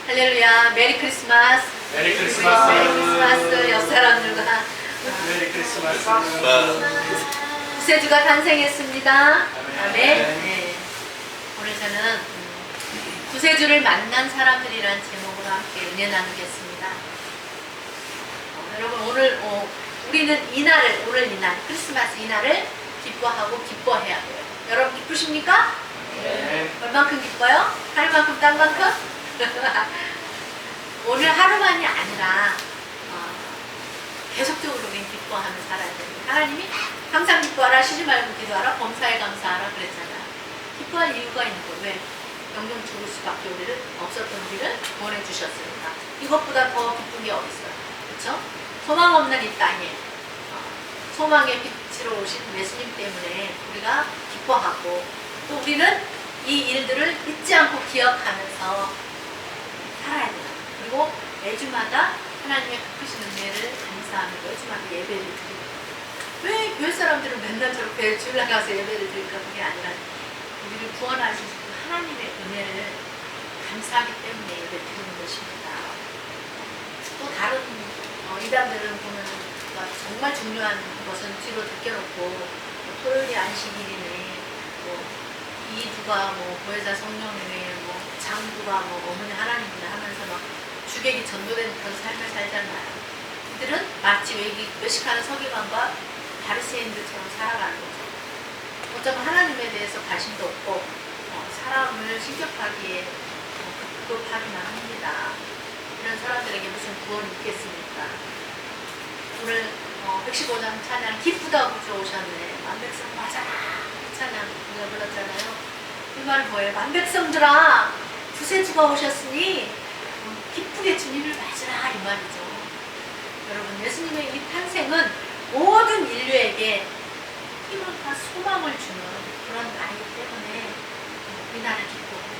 할렐루야, 메리 크리스마스. 메리 크리스마스. 메리 크리스마스. 옆 사람들과 메리 크리스마스. 구세주가 탄생했습니다. 아멘. 네. 오늘 저는 구세주를 만난 사람들이라는 제목으로 함께 은혜 나누겠습니다. 여러분 오늘 우리는 이날을, 오늘 이날 크리스마스 이날을 기뻐하고 기뻐해야 돼요. 여러분 기쁘십니까? 네. 얼만큼 기뻐요? 하루만큼 딴만큼? 오늘 하루만이 아니라 계속적으로 우리는 기뻐하며 살아야 됩니다. 하나님이 항상 기뻐하라, 쉬지 말고 기도하라, 범사에 감사하라 그랬잖아요. 기뻐할 이유가 있는 거예요. 왜? 영영 죽을 수밖에 없었던 우리를 구원해 주셨으니까. 이것보다 더 기쁜 게 어디 있어요? 그렇죠? 소망 없는 이 땅에 소망의 빛으로 오신 예수님 때문에 우리가 기뻐하고, 또 우리는 이 일들을 잊지 않고 기억하면서 살아야 돼요. 그리고 매주마다 하나님의 베푸신 은혜를 감사하며 매주마다 예배를 드리고, 왜 교회 사람들은 맨날 저렇게 주일날 가서 예배를 드릴까? 그게 아니라 우리를 구원하신 하나님의 은혜를 감사하기 때문에 예배 드리는 것입니다. 또 다른 이단들은 보면 정말 중요한 것은 뒤로 제껴놓고 토요일이 안식일이네, 이두가 보혜사 성령이네, 장두가 어머니 하나님이네 하면서 막 주객이 전도되는 그런 삶을 살잖아요. 이들은 마치 외식하는 서기관과 바리새인들처럼 살아가는 거죠. 어쩌면 하나님에 대해서 관심도 없고 사람을 신격하기에 급급하기만 합니다. 이런 사람들에게 무슨 구원이 있겠습니까? 오늘 115장 찬양 기쁘다고 주오셨네. 만백성 맞아라 찬양 우리가 불렀잖아요. 이 말은 뭐예요? 만백성들아, 구세주가 오셨으니 기쁘게 주님을 맞으라 이 말이죠. 여러분, 예수님의 이 탄생은 모든 인류에게 희망과 소망을 주는 그런 날이기 때문에 이 날을 기뻐해요.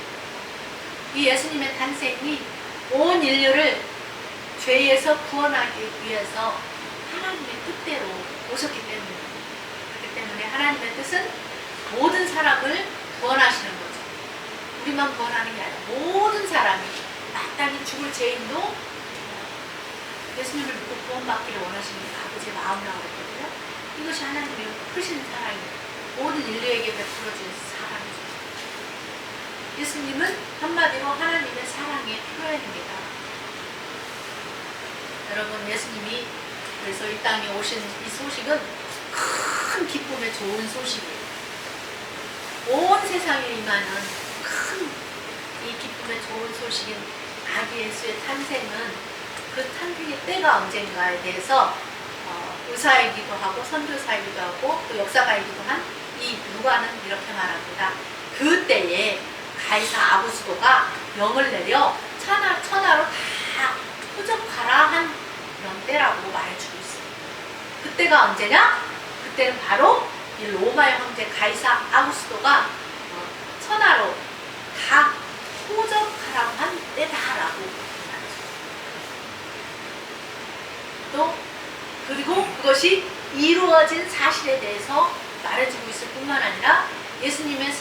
이 예수님의 탄생이 온 인류를 죄에서 구원하기 위해서 하나님의 뜻대로 오셨기 때문입니다. 그렇기 때문에 하나님의 뜻은 모든 사람을 구원하시는 거죠. 우리만 구원하는 게 아니라 모든 사람이, 마땅히 죽을 죄인도 예수님을 믿고 구원받기를 원하시는 게 아버지의 마음이라고 했거든요. 이것이 하나님의 크신 사랑이에요. 모든 인류에게 베풀어진 사랑이죠. 예수님은 한마디로 하나님의 사랑의 표현입니다. 여러분, 예수님이 그래서 이 땅에 오신 이 소식은 큰 기쁨의 좋은 소식이에요. 온 세상에 임하는 큰 이 기쁨의 좋은 소식인 아기 예수의 탄생은 그 탄생의 때가 언젠가에 대해서 의사이기도 하고 선교사이기도 하고 또 역사가이기도 한 이 누가는 이렇게 말합니다. 그 때에 가이사 아구스도가 명을 내려 천하로 다 포접하라 한 그런 때라고 말해주고 있습니다. 그때가 언제냐? 그때는 바로 이 로마의 황제 가이사 아구스도가 천하로 다 포접하라고 한 때다라고 말하죠. 또 그리고 그것이 이루어진 사실에 대해서 말해주고 있을 뿐만 아니라 예수님의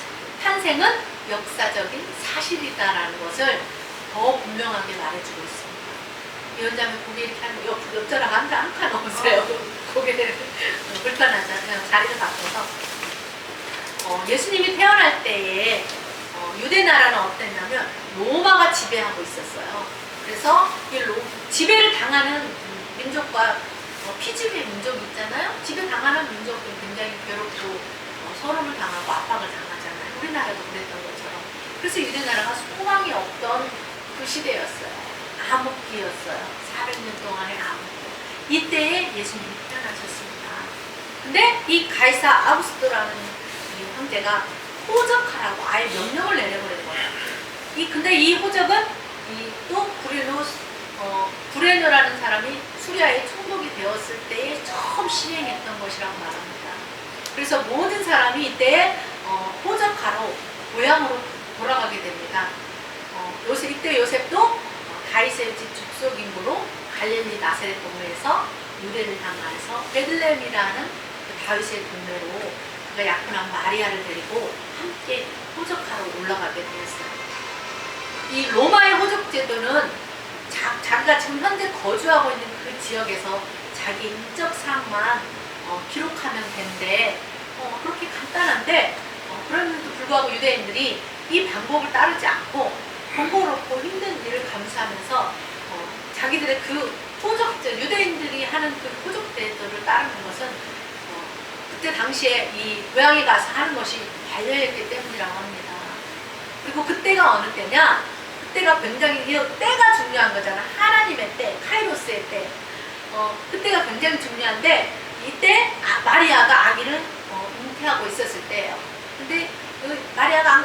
탄생은 역사적인 사실이다라는 것을 더 분명하게 말해주고 있습니다. 위원장님 고개 이렇게 하면 옆자락 한 칸 넘으세요. 고개를 불편하잖아요. 자리를 바꿔서 예수님이 태어날 때에 유대 나라는 어땠냐면 로마가 지배하고 있었어요. 그래서 이 지배를 당하는 민족과 피지배 민족이 있잖아요. 지배 당하는 민족은 굉장히 괴롭고 서름을 당하고 압박을 당하잖아요. 우리나라도 그랬던 것처럼. 그래서 유대 나라가 소망이 없던 그 시대였어요. 암흑기였어요. 400년 동안의 암흑기. 이때에 예수님이 태어나셨습니다. 근데 이 가이사 아구스토라는 이 황제가 호적하라고 아예 명령을 내려버린 거예요. 근데 이 호적은 또 구레노라는 사람이 수리아에 총독이 되었을 때에 처음 시행했던 것이라고 말합니다. 그래서 모든 사람이 이때 호적하러 고향으로 돌아가게 됩니다. 이때 요셉도 다윗의 집 죽속인으로 갈릴리 나사렛 동네에서 유대를 향하여서 베들레헴이라는 그 다윗의 동네로 그가 약혼한 마리아를 데리고 함께 호적하러 올라가게 되었어요. 이 로마의 호적 제도는 자기가 지금 현재 거주하고 있는 그 지역에서 자기 인적 사항만 기록하면 되는데 그렇게 간단한데 그럼에도 불구하고 유대인들이 이 방법을 따르지 않고 번거롭고 힘든 일을 감수하면서 자기들의 그 유대인들이 하는 그 호적 제도를 따르는 것은 그때 당시에 이 고향에 가서 하는 것이 관례였기 때문이라고 합니다. 그리고 그때가 어느 때냐? 그때가 굉장히 때가 중요한 거잖아. 하나님의 때, 카이로스의 때. 그때가 굉장히 중요한데 이때 마리아가 아기를 잉태하고 있었을 때예요. 근데 마리아가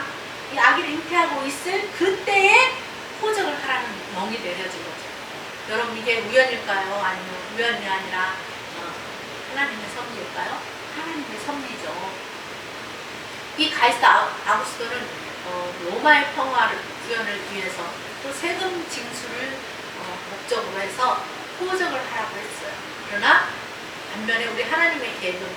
이 아기를 잉태하고 있을 그때에 호적을 하라는 명이 내려진 거죠. 여러분 이게 우연일까요? 아니면 우연이 아니라 하나님의 섭리일까요? 하나님의 섭리죠. 이 가이사 아구스토는 로마의 평화를 구현을 위해서 또 세금 징수를 목적으로 해서 호적을 하라고 했어요. 그러나 반면에 우리 하나님의 계획은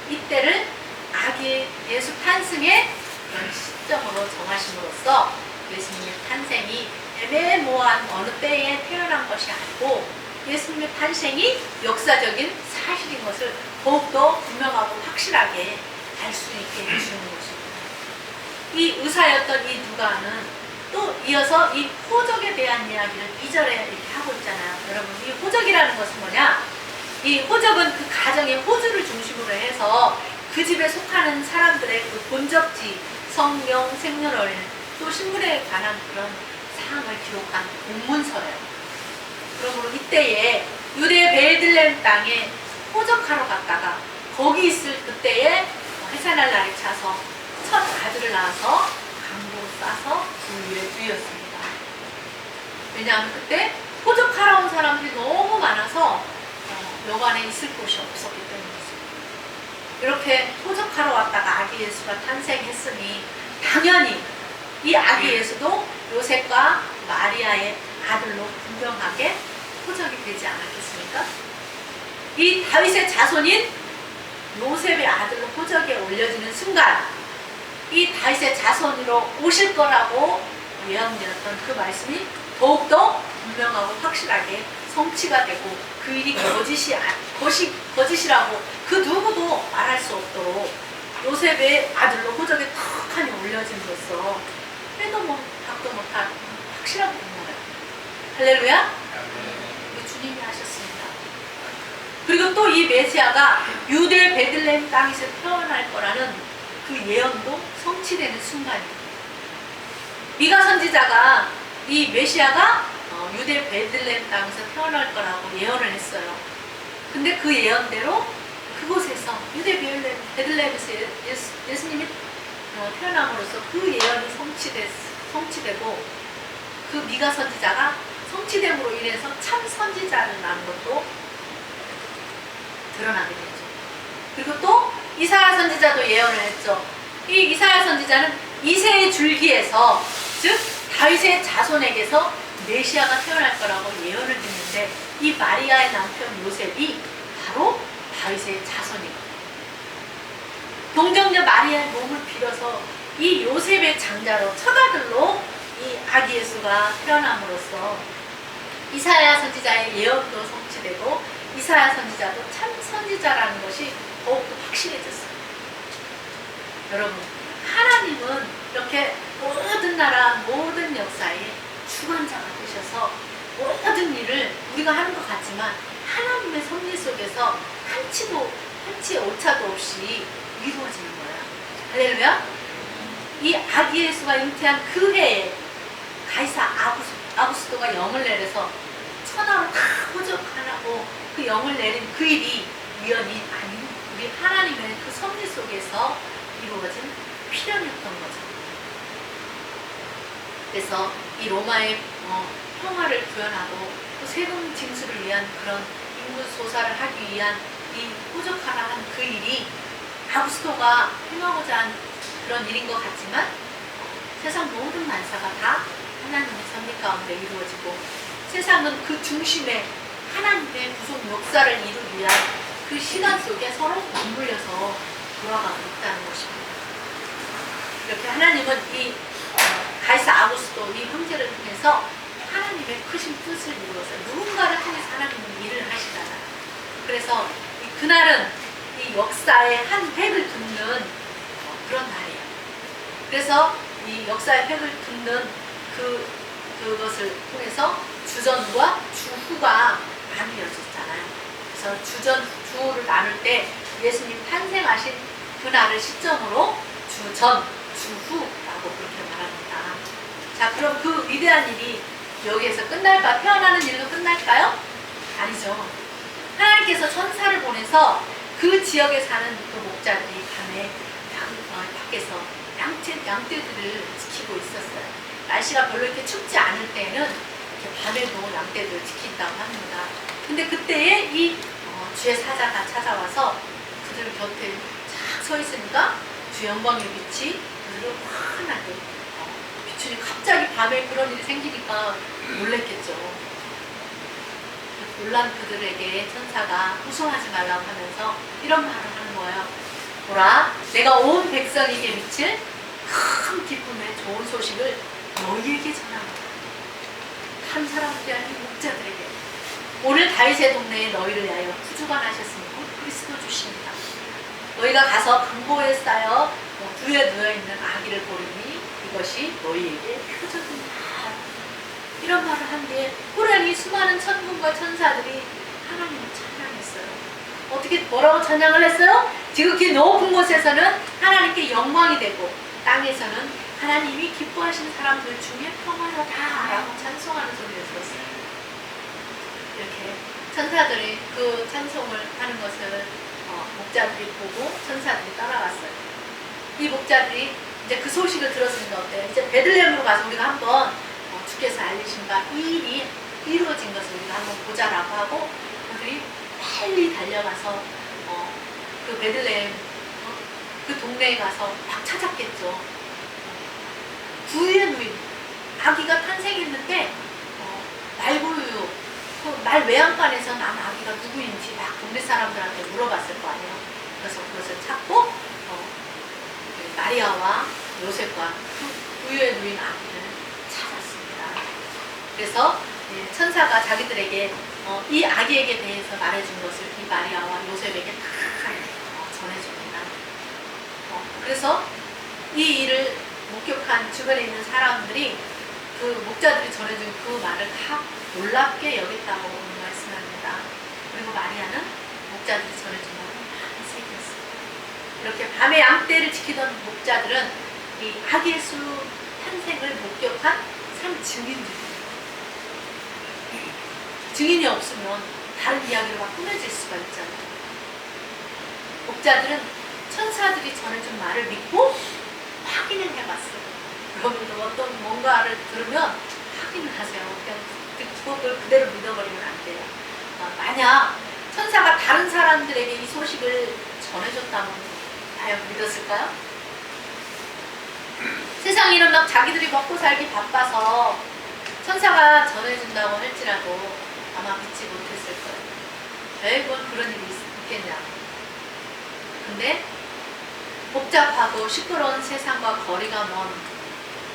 이때를 아기 예수 탄생의 그런 시점으로 정하심으로써 예수님의 탄생이 애매모호한 어느 때에 태어난 것이 아니고 예수님의 탄생이 역사적인 사실인 것을 더욱더 분명하고 확실하게 알 수 있게 해주는 것입니다. 이 의사였던 이 누가는 또 이어서 이 호적에 대한 이야기를 2절에 이렇게 하고 있잖아요. 여러분 이 호적이라는 것은 뭐냐? 이 호적은 그 가정의 호주를 중심으로 해서 그 집에 속하는 사람들의 그 본적지, 성명, 생년월, 또 신분에 관한 그런 사항을 기록한 공문서예요. 그러므로 이때에 유대 베들레헴 땅에 호적하러 갔다가 거기 있을 그때에 해산할 날이 차서 첫 아들을 낳아서 강도로 싸서 불 위에 두었습니다. 왜냐하면 그때 호적하러 온 사람들이 너무 많아서 여관에 있을 곳이 없었기 때문이었습니다. 이렇게 호적하러 왔다가 아기 예수가 탄생했으니 당연히 이 아기 예수도 요셉과 마리아의 아들로 분명하게 호적이 되지 않았겠습니까? 이 다윗의 자손인 요셉의 아들로 호적에 올려지는 순간 이 다윗의 자손으로 오실 거라고 예언되었던 그 말씀이 더욱더 분명하고 확실하게 성취가 되고 그 일이 거짓이라고 그 누구도 말할 수 없도록 요셉의 아들로 호적에 턱하니 올려짐으로써 해도 박도 못한 확실하게 된 거예요. 할렐루야? 이거 주님이 하셨습니다. 그리고 또 이 메시아가 유대 베들레헴 땅에서 태어날 거라는 그 예언도 성취되는 순간입니다. 미가 선지자가 이 메시아가 유대 베들레헴 땅에서 태어날 거라고 예언을 했어요. 근데 그 예언대로 그곳에서 유대 베들레헴에서 예수님이 태어남으로써 그 예언이 성취되고 그 미가 선지자가 성취됨으로 인해서 참 선지자를 낳은 것도 드러나게 되죠. 그리고 또 이사야 선지자도 예언을 했죠. 이 이사야 선지자는 이새의 줄기에서 즉 다윗의 자손에게서 메시아가 태어날 거라고 예언을 했는데 이 마리아의 남편 요셉이 바로 다윗의 자손이거든요. 동정녀 마리아의 몸을 빌어서 이 요셉의 장자로 첫 아들로 이 아기 예수가 태어남으로써 이사야 선지자의 예언도 성취되고 이사야 선지자도 참 선지자라는 것이 더욱더 확실해졌어요. 여러분, 하나님은 이렇게 모든 나라, 모든 역사에 주관자가 되셔서 모든 일을 우리가 하는 것 같지만 하나님의 섭리 속에서 한치의 오차도 없이 이루어지는 거야. 할렐루야? 이 아기 예수가 잉태한 그 해에 가이사 아구스토가 영을 내려서 그 영을 내린 그 일이 우연이 아닌 우리 하나님의 그 섭리 속에서 이루어진 필연이었던 거죠. 그래서 이 로마의 평화를 구현하고 또 세금 징수를 위한 그런 인구 조사를 하기 위한 이 호적하라 한 그 일이 아구스토가 행하고자 한 그런 일인 것 같지만 세상 모든 만사가 다 하나님의 섭리 가운데 이루어지고 세상은 그 중심에 하나님의 구속 역사를 이루기 위한 그 시간 속에 서로 맞물려서 돌아가고 있다는 것입니다. 이렇게 하나님은 이 가이사 아구스토 이 형제를 통해서 하나님의 크신 뜻을 이루어서 누군가를 통해서 하나님은 일을 하시잖아요. 그래서 그날은 이 역사의 한 획을 긋는 그런 날이에요. 그래서 이 역사의 획을 긋는 그것을 통해서 주전과 주후가 나뉘어졌잖아요. 그래서 주전, 주후를 나눌 때 예수님 탄생하신 그날을 시점으로 주전, 주후라고 그렇게 말합니다. 자, 그럼 그 위대한 일이 여기에서 끝날까? 태어나는 일도 끝날까요? 아니죠. 하나님께서 천사를 보내서 그 지역에 사는 그 목자들이 밤에 밖에서 양떼들을 지키고 있었어요. 날씨가 별로 이렇게 춥지 않을 때에는 이렇게 밤에도 양떼들을 지킨다고 합니다. 근데 그때에 이 주의 사자가 찾아와서 그들 곁에 쫙 서 있으니까 주 영광의 빛이 그들을 환하게 비추니 갑자기 밤에 그런 일이 생기니까 놀랬겠죠. 놀란 그들에게 천사가 후송하지 말라고 하면서 이런 말을 하는 거예요. 보라, 내가 온 백성에게 미칠 큰 기쁨의 좋은 소식을 너희에게 전합니다. 한 사람들이 아닌 목자들에게. 오늘 다윗의 동네에 너희를 위하여 구주가 나셨으니 그리스도 주십니다. 너희가 가서 강보에 쌓여 부에 누워있는 아기를 보리니 이것이 너희에게 표적입니다. 이런 말을 한 뒤에 호련히 수많은 천군과 천사들이 하나님을 찬양했어요. 어떻게 뭐라고 찬양을 했어요? 지극히 높은 곳에서는 하나님께 영광이 되고 땅에서는 하나님이 기뻐하시는 사람들 중에 평화로다 라고 찬송하는 소리를 들었어요. 이렇게 천사들이 그 찬송을 하는 것을 목자들이 보고 천사들이 따라갔어요. 이 목자들이 이제 그 소식을 들었으니까 어때요? 이제 베들레헴으로 가서 우리가 한번 주께서 알리신 바 이 일이 이루어진 것을 우리가 한번 보자라고 하고 그들이 빨리 달려가서 그 베들레헴 그 동네에 가서 막 찾았겠죠. 구유에 누인 아기가 탄생했는데 말구유 그 말 외양간에서 난 아기가 누구인지 막 동네 사람들한테 물어봤을 거 아니에요. 그래서 그것을 찾고 마리아와 요셉과 그 구유에 누인 아기를 찾았습니다. 그래서 천사가 자기들에게 이 아기에게 대해서 말해준 것을 이 마리아와 요셉에게 다 전해줍니다. 그래서 이 일을 목격한 주변에 있는 사람들이 그 목자들이 전해준 그 말을 다 놀랍게 여겼다고 오늘 말씀합니다. 그리고 마리아는 목자들이 전해준 말을 많이 새겼습니다. 이렇게 밤에 양떼를 지키던 목자들은 이 아기 예수 탄생을 목격한 참 증인들입니다. 증인이 없으면 다른 이야기로 막 꾸며질 수가 있잖아요. 목자들은 천사들이 전해준 말을 믿고 확인을 해봤어요. 여러분도 어떤 뭔가를 들으면 확인을 하세요. 그냥 그걸 그대로 믿어버리면 안 돼요. 만약 천사가 다른 사람들에게 이 소식을 전해줬다면 과연 믿었을까요? 세상에는 막 자기들이 먹고 살기 바빠서 천사가 전해준다고 할지라도 아마 믿지 못했을 거예요. 결국은 그런 일이 있겠냐. 근데 복잡하고 시끄러운 세상과 거리가 먼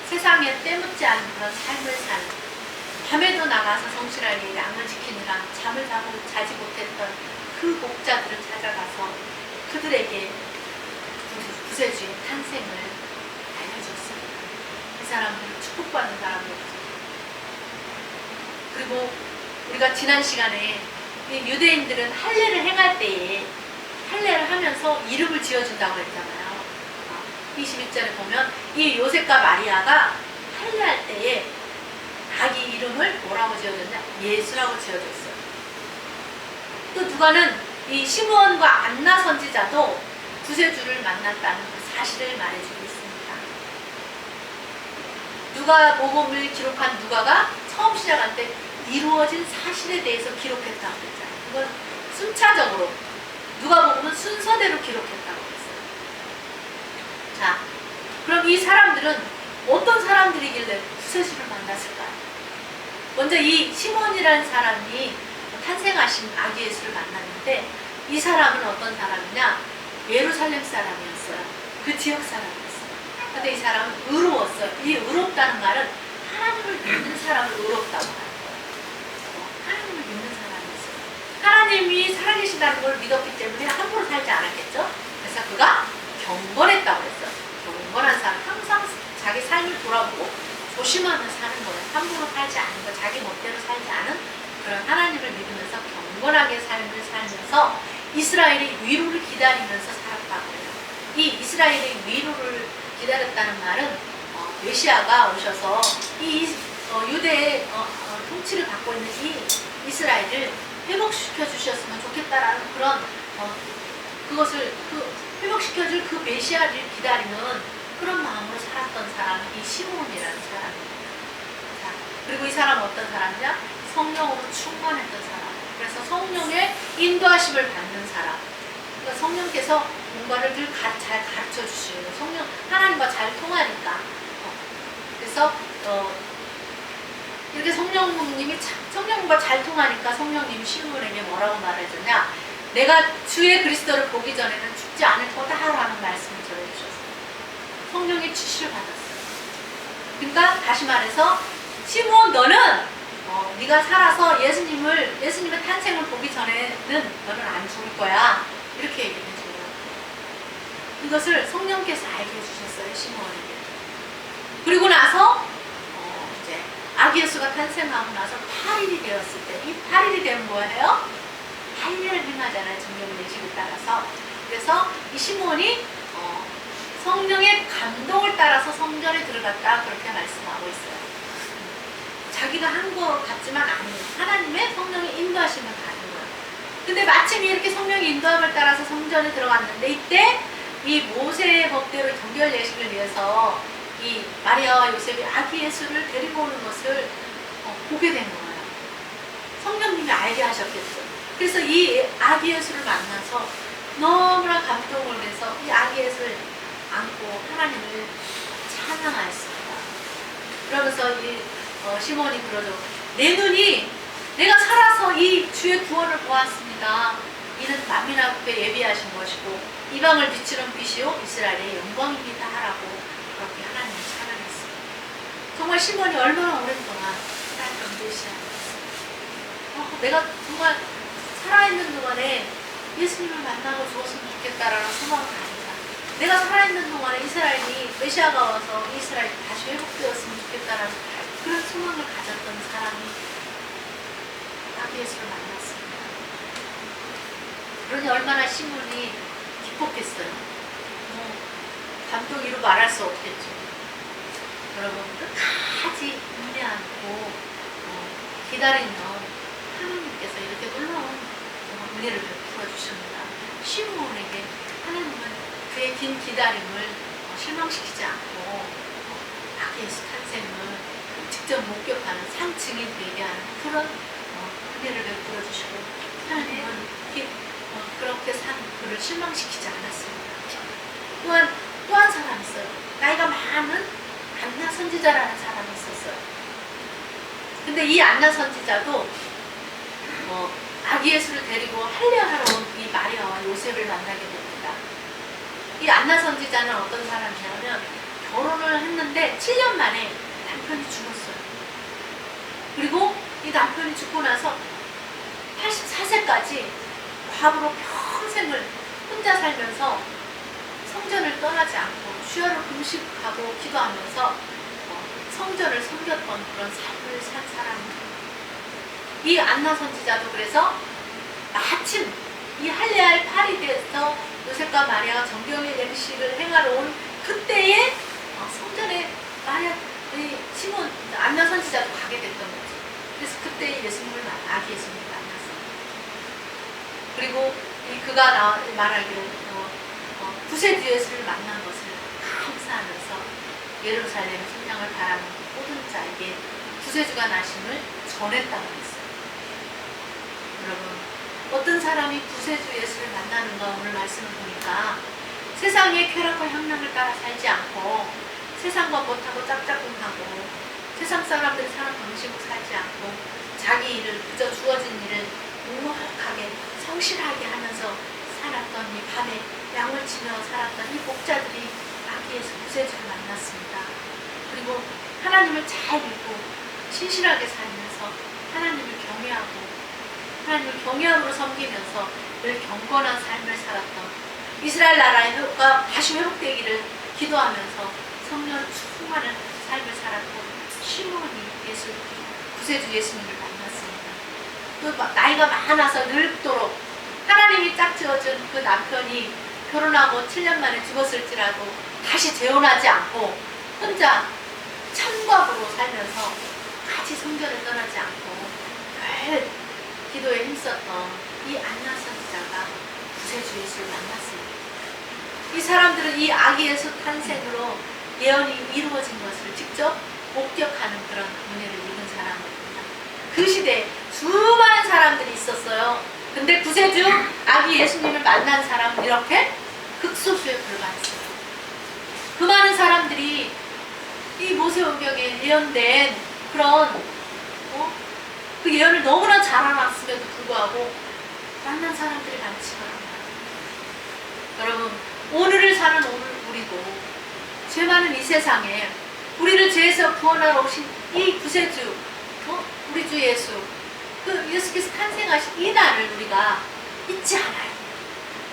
세상에 때묻지 않은 그런 삶을 사는 밤에도 나가서 성실하게 양을 지키느라 잠을 자지 못했던 그 목자들을 찾아가서 그들에게 구세주의 탄생을 알려줬습니다. 이 사람들은 축복받는 사람들이죠. 그리고 우리가 지난 시간에 유대인들은 할례를 행할 때에 할례를 하면서 이름을 지어준다고 했잖아요. 22절에 보면 이 요셉과 마리아가 할례할 때에 아기 이름을 뭐라고 지어줬냐? 예수라고 지어줬어요. 또 누가는 이 시므온과 안나 선지자도 구세주를 만났다는 그 사실을 말해주고 있습니다. 누가복음을 기록한 누가가 처음 시작할 때 이루어진 사실에 대해서 기록했다고 했잖아요. 이건 순차적으로 누가복음은 순서대로 기록했다고 했어요. 자, 그럼 이 사람들은 어떤 사람들이길래 구세주를 만났을까요? 먼저 이 시몬이라는 사람이 탄생하신 아기 예수를 만났는데 이 사람은 어떤 사람이냐? 예루살렘 사람이었어요. 그 지역 사람이었어요. 근데 이 사람은 의로웠어요. 이 의롭다는 말은 하나님을 믿는 사람을 의롭다고 하는 거예요. 하나님을 믿는 사람이었어요. 하나님이 살아계신다는 걸 믿었기 때문에 함부로 살지 않았겠죠? 그래서 그가 경건했다고 했어요. 경건한 사람, 항상 자기 삶을 돌아보고 조심하며 사는 거예요. 함부로 살지 않는 거, 자기 멋대로 살지 않은 그런 하나님을 믿으면서 경건하게 삶을 살면서 이스라엘의 위로를 기다리면서 살았다고 해요. 이 이스라엘의 위로를 기다렸다는 말은 메시아가 오셔서 이 유대의 통치를 받고 있는 이 이스라엘을 회복시켜 주셨으면 좋겠다라는 그런 그것을 회복시켜줄 그 메시아를 기다리는 그런 마음으로 살았던 사람이 이 시몬이라는 사람입니다. 자, 그리고 이 사람은 어떤 사람이냐? 성령으로 충만했던 사람. 그래서 성령의 인도하심을 받는 사람. 그러니까 성령께서 뭔가를 늘 잘 가르쳐 주시는 성령, 하나님과 잘 통하니까. 그래서 이렇게 성령님과 잘 통하니까 성령님이 시몬에게 뭐라고 말해주냐? 내가 주의 그리스도를 보기 전에는 죽지 않을 거다라는 말씀을 전해주셨어요. 성령의 지시를 받았어요. 그러니까 다시 말해서 시몬 너는 네가 살아서 예수님의 탄생을 보기 전에는 너는 안 죽을 거야. 이렇게 얘기해 줘요. 이것을 성령께서 알게 해주셨어요. 시몬에게. 그리고 나서 이제 아기 예수가 탄생하고 나서 8일이 되었을 때 이 8일이 되면 뭐예요? 할례를 행하잖아요. 정령 예식에 따라서. 그래서 이 시몬이 성령의 감동을 따라서 성전에 들어갔다 그렇게 말씀하고 있어요. 자기가 한 것 같지만 아니에요. 하나님의 성령의 인도하심을 받은 거예요. 근데 마침 이렇게 성령의 인도함을 따라서 성전에 들어갔는데 이때 이 모세의 법대로 정결 예식을 위해서 이 마리아와 요셉이 아기 예수를 데리고 오는 것을 보게 된 거예요. 성령님이 알게 하셨겠죠. 그래서 이 아기 예수를 만나서 너무나 감동을 해서 이 아기 예수를 안고 하나님을 찬양하였습니다. 그러면서 이 시몬이 그러죠. 내 눈이 내가 살아서 이 주의 구원을 보았습니다. 이는 만민 앞에 예비하신 것이고 이방을 비추는 빛이요 이스라엘의 영광입니다 하라고 그렇게 하나님을 찬양했습니다. 정말 시몬이 얼마나 오랫동안 하나님을 계시하였어요. 내가 정말 살아있는 동안에 예수님을 만나고 죽었으면 좋겠다라는 소망을 가진다. 내가 살아있는 동안에 이스라엘이 메시아가 와서 이스라엘이 다시 회복되었으면 좋겠다라는 그런 소망을 가졌던 사람이 아기 예수를 만났습니다. 그러니 얼마나 시몬이 기뻤겠어요. 감동이로 말할 수 없겠죠. 여러분 끝까지 인내 않고 기다리면 하나님께서 이렇게 놀라운 은혜를 베풀어 주십니다. 시몬에게 하나님은 그의 긴 기다림을 실망시키지 않고 아기 예수 탄생을 직접 목격하는 상증이 되게 하는 그런 은혜를 베풀어 주시고 하나님은 그렇게 산 그를 실망시키지 않았습니다. 또한 또 한 사람이 있어요. 나이가 많은 안나 선지자라는 사람이 있었어요. 근데 이 안나 선지자도 아기 예수를 데리고 할례하러 온 이 마리아와 요셉을 만나게 됩니다. 이 안나 선지자는 어떤 사람이냐면 결혼을 했는데 7년 만에 남편이 죽었어요. 그리고 이 남편이 죽고 나서 84세까지 과부로 평생을 혼자 살면서 성전을 떠나지 않고 주야로 금식하고 기도하면서 성전을 섬겼던 그런 삶을 산 사람입니다. 이 안나 선지자도 그래서 마침 이 할례할 8이 돼서 요셉과 마리아가 정경의 예식을 행하러 온 그때에 성전에 시몬 안나 선지자도 가게 됐던 거죠. 그래서 그때 예수님을 아기 예수님을 만났어요. 그리고 그가 말하기를 구세주 예수를 만난 것을 감사하면서 예루살렘 성령을 바라는 모든 자에게 구세주가 나심을 전했다고 했어요. 여러분, 어떤 사람이 구세주 예수를 만나는가 오늘 말씀을 보니까 세상의 쾌락과 향락을 따라 살지 않고 세상과 못하고 짝짝꿍하고 세상 사람들이 사는 방식으로 살지 않고 자기 일을 그저 주어진 일을 묵묵하게 성실하게 하면서 살았던 이 밤에 양을 치며 살았던 이 목자들이 아기에서 구세주를 만났습니다. 그리고 하나님을 잘 믿고 신실하게 살면서 하나님을 경외함으로 섬기면서 늘 경건한 삶을 살았던 이스라엘 나라의 회복과 다시 회복되기를 기도하면서 성령 충만한 삶을 살았던 시므온이 구세주 예수님을 만났습니다. 또 나이가 많아서 늙도록 하나님이 짝지어준 그 남편이 결혼하고 7년 만에 죽었을지라도 다시 재혼하지 않고 혼자 참박으로 살면서 같이 성전을 떠나지 않고 늘 기도에 힘썼던 이 안나 선지자가 구세주 예수를 만났습니다. 이 사람들은 이 아기에서 탄생으로 예언이 이루어진 것을 직접 목격하는 그런 은혜를 입은 사람들입니다. 그 시대에 수많은 사람들이 있었어요. 근데 구세주 아기 예수님을 만난 사람은 이렇게 극소수에 불과했어요. 그 많은 사람들이 이 모세오경에 예언된 그런 그 예언을 너무나 잘 알았음에도 불구하고 만난 사람들이 많지가 않아요. 여러분, 오늘을 사는 우리도 죄 많은 이 세상에 우리를 죄에서 구원하러 오신 이 구세주, 우리 주 예수, 그 예수께서 탄생하신 이 날을 우리가 잊지 않아요.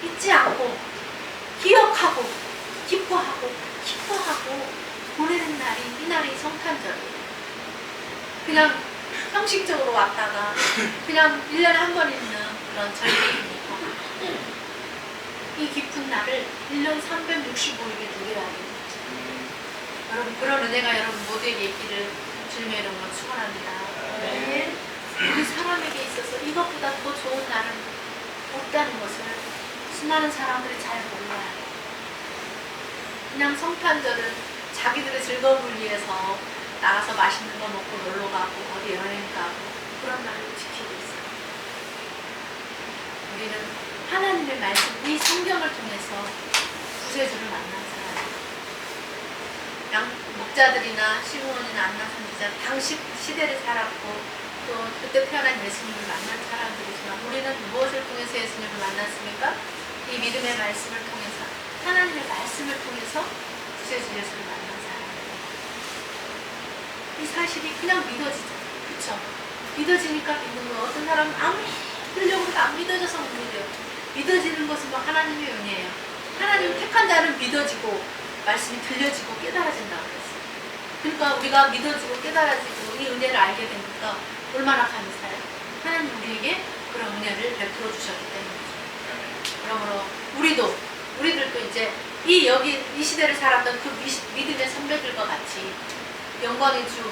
잊지 않고 기억하고 기뻐하고 보내는 날이 이 날이 성탄절이에요. 그냥 형식적으로 왔다가 그냥 1년에 한 번 있는 그런 절기입니다. 이 깊은 날을 1년 365일에 누리라 합니다. 여러분, 그런 은혜가 여러분 모두에게 있기를 주님의 이름으로 축원합니다. 네. 우리 사람에게 있어서 이것보다 더 좋은 날은 없다는 것을 수많은 사람들이 잘 몰라요. 그냥 성탄절은 자기들의 즐거움을 위해서 나가서 맛있는 거 먹고 놀러 가고 어디 여행 가고 그런 날을 지키고 있어요. 우리는 하나님의 말씀, 이 성경을 통해서 구세주를 만난 사람이에요. 목자들이나 시므온이나 안나 선지자 당시 시대를 살았고 또 그때 태어난 예수님을 만난 사람들이지만 우리는 무엇을 통해서 예수님을 만났습니까? 이 믿음의 말씀을 통해서 하나님의 말씀을 통해서 구세주 예수를 만난 사람이에요. 이 사실이 그냥 믿어지죠. 그쵸? 믿어지니까 믿는 거예요. 어떤 사람은 아무리 믿으려고 해도 안 믿어져서 못 믿어요. 믿어지는 것은 뭐 하나님의 은혜예요. 하나님 택한 자는 믿어지고 말씀이 들려지고 깨달아진다고 그랬어요. 그러니까 우리가 믿어지고 깨달아지고 이 은혜를 알게 되니까 얼마나 감사해요. 하나님 우리에게 그런 은혜를 베풀어 주셨기 때문이죠. 그러므로 우리들도 이제 이 시대를 살았던 그 믿음의 선배들과 같이 영광의 주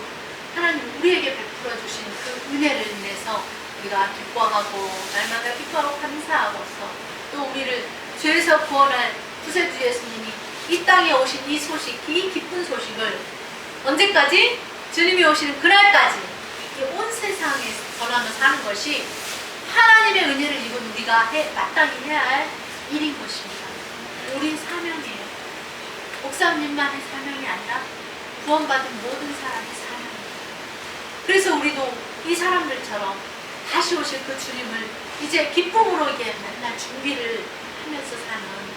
하나님 우리에게 베풀어 주신 그 은혜를 인해서 우리가 기뻐하고 날마다 기뻐하고 감사하고서 또 우리를 죄에서 구원할 구세주 예수님이 이 땅에 오신 이 소식, 이 기쁜 소식을 언제까지? 주님이 오시는 그날까지 이 온 세상에 전하며 사는 것이 하나님의 은혜를 입은 우리가 마땅히 해야 할 일인 것입니다. 우린 사명이에요. 목사님만의 사명이 아니라 구원받은 모든 사람의 사명입니다. 그래서 우리도 이 사람들처럼 다시 오실 그 주님을 이제 기쁨으로 이게 맨날 준비를 하면서 사는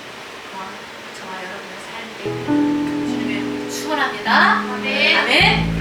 저와 여러분의 삶이 되기를 주님의 축원합니다. 아멘. 아멘.